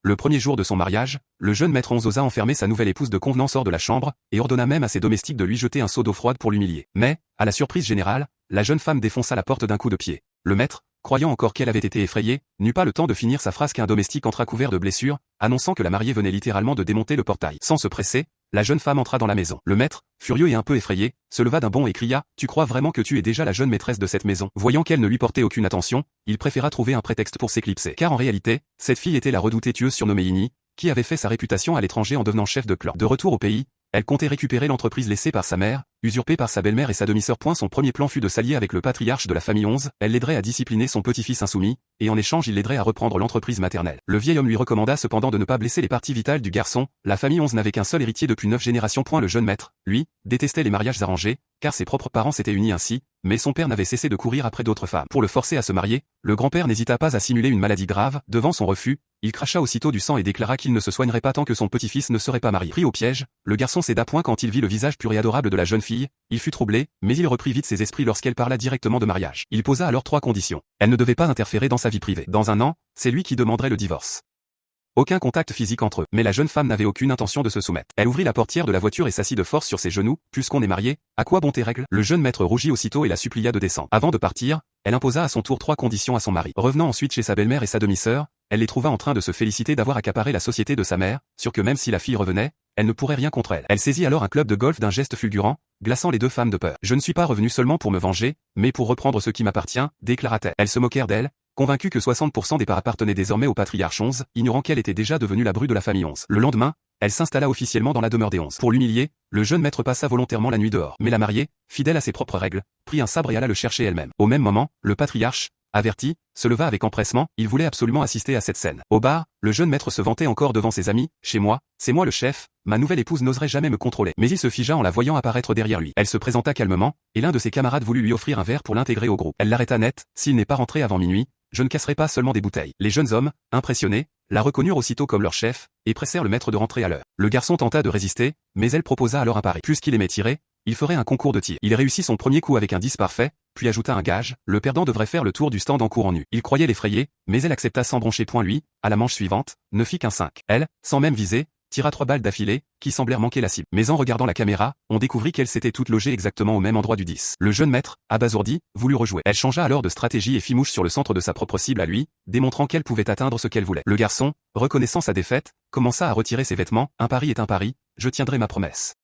Le premier jour de son mariage, le jeune maître osa enfermer sa nouvelle épouse de convenance hors de la chambre, et ordonna même à ses domestiques de lui jeter un seau d'eau froide pour l'humilier. Mais, à la surprise générale, la jeune femme défonça la porte d'un coup de pied. Le maître, croyant encore qu'elle avait été effrayée, n'eut pas le temps de finir sa phrase qu'un domestique entra couvert de blessures, annonçant que la mariée venait littéralement de démonter le portail. Sans se presser, la jeune femme entra dans la maison. Le maître, furieux et un peu effrayé, se leva d'un bond et cria « Tu crois vraiment que tu es déjà la jeune maîtresse de cette maison ?» Voyant qu'elle ne lui portait aucune attention, il préféra trouver un prétexte pour s'éclipser. Car en réalité, cette fille était la redoutée tueuse surnommée Ini, qui avait fait sa réputation à l'étranger en devenant chef de clan. De retour au pays, elle comptait récupérer l'entreprise laissée par sa mère, usurpée par sa belle-mère et sa demi-sœur. Son premier plan fut de s'allier avec le patriarche de la famille 11, elle l'aiderait à discipliner son petit-fils insoumis, et en échange il l'aiderait à reprendre l'entreprise maternelle. Le vieil homme lui recommanda cependant de ne pas blesser les parties vitales du garçon, la famille 11 n'avait qu'un seul héritier depuis 9 générations. Le jeune maître, lui, détestait les mariages arrangés, car ses propres parents s'étaient unis ainsi, mais son père n'avait cessé de courir après d'autres femmes. Pour le forcer à se marier, le grand-père n'hésita pas à simuler une maladie grave. Devant son refus, il cracha aussitôt du sang et déclara qu'il ne se soignerait pas tant que son petit-fils ne serait pas marié. Pris au piège, le garçon céda point quand il vit le visage pur et adorable de la jeune fille, il fut troublé, mais il reprit vite ses esprits lorsqu'elle parla directement de mariage. Il posa alors 3 conditions. Elle ne devait pas interférer dans sa vie privée. Dans un an, c'est lui qui demanderait le divorce. Aucun contact physique entre eux. Mais la jeune femme n'avait aucune intention de se soumettre. Elle ouvrit la portière de la voiture et s'assit de force sur ses genoux. Puisqu'on est marié, à quoi bon tes règles? Le jeune maître rougit aussitôt et la supplia de descendre. Avant de partir, elle imposa à son tour 3 conditions à son mari. Revenant ensuite chez sa belle-mère et sa demi-sœur, elle les trouva en train de se féliciter d'avoir accaparé la société de sa mère, sûre que même si la fille revenait, elle ne pourrait rien contre elle. Elle saisit alors un club de golf d'un geste fulgurant, glaçant les 2 femmes de peur. Je ne suis pas revenue seulement pour me venger, mais pour reprendre ce qui m'appartient, déclara-t-elle. Elles se moquèrent d'elle, convaincue que 60% des parts appartenaient désormais au patriarche 11, ignorant qu'elle était déjà devenue la bru de la famille 11. Le lendemain, elle s'installa officiellement dans la demeure des 11. Pour l'humilier, le jeune maître passa volontairement la nuit dehors. Mais la mariée, fidèle à ses propres règles, prit un sabre et alla le chercher elle-même. Au même moment, le patriarche, averti, se leva avec empressement, il voulait absolument assister à cette scène. Au bar, le jeune maître se vantait encore devant ses amis, « Chez moi, c'est moi le chef, ma nouvelle épouse n'oserait jamais me contrôler. » Mais il se figea en la voyant apparaître derrière lui. Elle se présenta calmement, et l'un de ses camarades voulut lui offrir un verre pour l'intégrer au groupe. Elle l'arrêta net, « S'il n'est pas rentré avant minuit, je ne casserai pas seulement des bouteilles. » Les jeunes hommes, impressionnés, la reconnurent aussitôt comme leur chef, et pressèrent le maître de rentrer à l'heure. Le garçon tenta de résister, mais elle proposa alors un pari. Puisqu'il aimait tirer, il ferait un concours de tir. Il réussit son premier coup avec un 10 parfait, puis ajouta un gage, le perdant devrait faire le tour du stand en courant nu. Il croyait l'effrayer, mais elle accepta sans broncher point. Lui, à la manche suivante, ne fit qu'un 5. Elle, sans même viser, tira 3 balles d'affilée, qui semblèrent manquer la cible. Mais en regardant la caméra, on découvrit qu'elles s'étaient toutes logées exactement au même endroit du 10. Le jeune maître, abasourdi, voulut rejouer. Elle changea alors de stratégie et fit mouche sur le centre de sa propre cible à lui, démontrant qu'elle pouvait atteindre ce qu'elle voulait. Le garçon, reconnaissant sa défaite, commença à retirer ses vêtements, un pari est un pari, je tiendrai ma promesse.